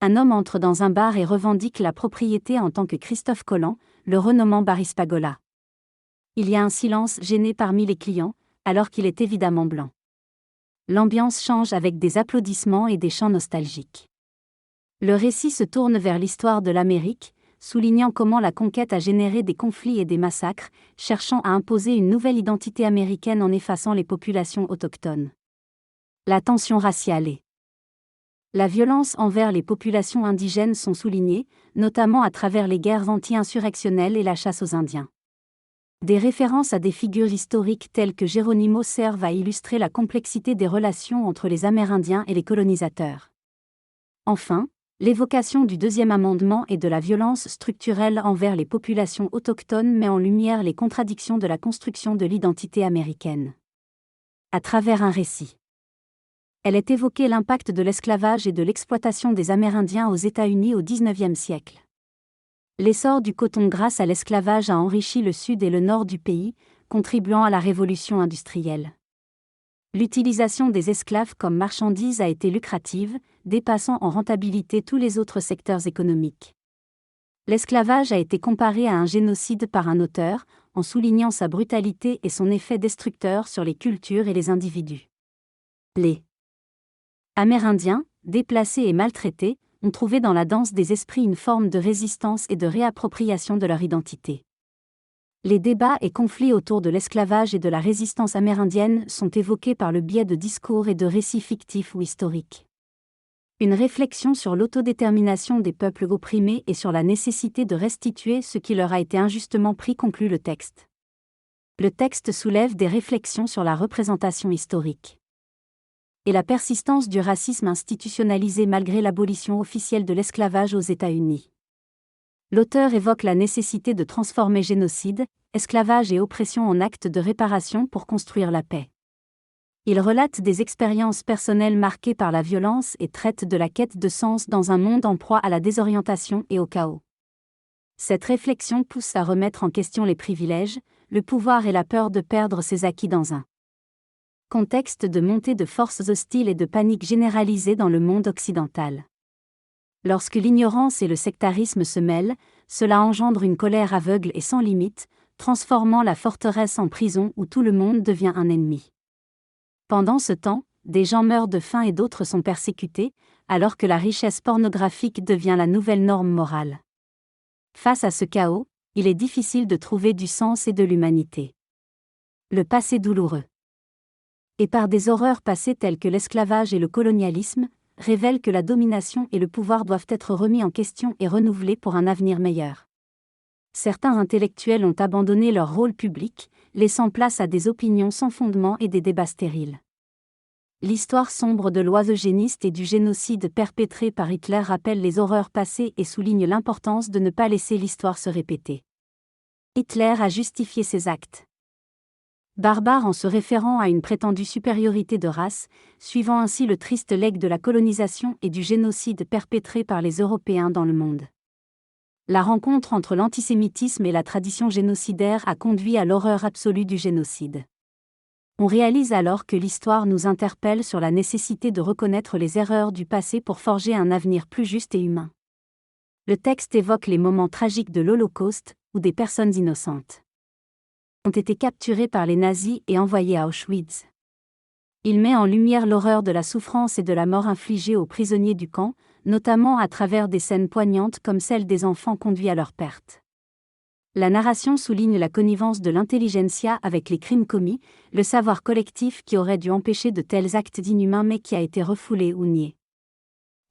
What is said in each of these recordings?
Un homme entre dans un bar et revendique la propriété en tant que Christophe Collant, le renommant Barispagola. Il y a un silence gêné parmi les clients, alors qu'il est évidemment blanc. L'ambiance change avec des applaudissements et des chants nostalgiques. Le récit se tourne vers l'histoire de l'Amérique, soulignant comment la conquête a généré des conflits et des massacres, cherchant à imposer une nouvelle identité américaine en effaçant les populations autochtones. La tension raciale et la violence envers les populations indigènes sont soulignées, notamment à travers les guerres anti-insurrectionnelles et la chasse aux Indiens. Des références à des figures historiques telles que Geronimo servent à illustrer la complexité des relations entre les Amérindiens et les colonisateurs. Enfin, l'évocation du deuxième amendement et de la violence structurelle envers les populations autochtones met en lumière les contradictions de la construction de l'identité américaine. À travers un récit, elle est évoquée l'impact de l'esclavage et de l'exploitation des Amérindiens aux États-Unis au XIXe siècle. L'essor du coton grâce à l'esclavage a enrichi le sud et le nord du pays, contribuant à la révolution industrielle. L'utilisation des esclaves comme marchandises a été lucrative, dépassant en rentabilité tous les autres secteurs économiques. L'esclavage a été comparé à un génocide par un auteur, en soulignant sa brutalité et son effet destructeur sur les cultures et les individus. Les Amérindiens, déplacés et maltraités, ont trouvé dans la danse des esprits une forme de résistance et de réappropriation de leur identité. Les débats et conflits autour de l'esclavage et de la résistance amérindienne sont évoqués par le biais de discours et de récits fictifs ou historiques. Une réflexion sur l'autodétermination des peuples opprimés et sur la nécessité de restituer ce qui leur a été injustement pris conclut le texte. Le texte soulève des réflexions sur la représentation historique et la persistance du racisme institutionnalisé malgré l'abolition officielle de l'esclavage aux États-Unis. L'auteur évoque la nécessité de transformer génocide, esclavage et oppression en actes de réparation pour construire la paix. Il relate des expériences personnelles marquées par la violence et traite de la quête de sens dans un monde en proie à la désorientation et au chaos. Cette réflexion pousse à remettre en question les privilèges, le pouvoir et la peur de perdre ses acquis dans un contexte de montée de forces hostiles et de panique généralisée dans le monde occidental. Lorsque l'ignorance et le sectarisme se mêlent, cela engendre une colère aveugle et sans limite, transformant la forteresse en prison où tout le monde devient un ennemi. Pendant ce temps, des gens meurent de faim et d'autres sont persécutés, alors que la richesse pornographique devient la nouvelle norme morale. Face à ce chaos, il est difficile de trouver du sens et de l'humanité. Le passé douloureux. Et par des horreurs passées telles que l'esclavage et le colonialisme, révèle que la domination et le pouvoir doivent être remis en question et renouvelés pour un avenir meilleur. Certains intellectuels ont abandonné leur rôle public, laissant place à des opinions sans fondement et des débats stériles. L'histoire sombre de lois eugénistes et du génocide perpétré par Hitler rappelle les horreurs passées et souligne l'importance de ne pas laisser l'histoire se répéter. Hitler a justifié ses actes barbares en se référant à une prétendue supériorité de race, suivant ainsi le triste legs de la colonisation et du génocide perpétré par les Européens dans le monde. La rencontre entre l'antisémitisme et la tradition génocidaire a conduit à l'horreur absolue du génocide. On réalise alors que l'histoire nous interpelle sur la nécessité de reconnaître les erreurs du passé pour forger un avenir plus juste et humain. Le texte évoque les moments tragiques de l'Holocauste, où des personnes innocentes ont été capturées par les nazis et envoyées à Auschwitz. Il met en lumière l'horreur de la souffrance et de la mort infligée aux prisonniers du camp, notamment à travers des scènes poignantes comme celle des enfants conduits à leur perte. La narration souligne la connivence de l'intelligentsia avec les crimes commis, le savoir collectif qui aurait dû empêcher de tels actes inhumains mais qui a été refoulé ou nié.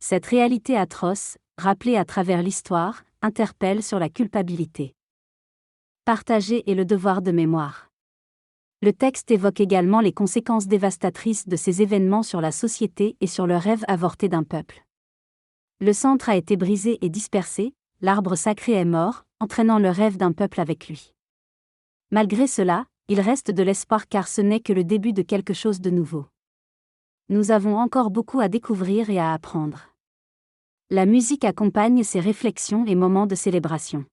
Cette réalité atroce, rappelée à travers l'histoire, interpelle sur la culpabilité partagée et le devoir de mémoire. Le texte évoque également les conséquences dévastatrices de ces événements sur la société et sur le rêve avorté d'un peuple. Le centre a été brisé et dispersé, l'arbre sacré est mort, entraînant le rêve d'un peuple avec lui. Malgré cela, il reste de l'espoir car ce n'est que le début de quelque chose de nouveau. Nous avons encore beaucoup à découvrir et à apprendre. La musique accompagne ces réflexions et moments de célébration.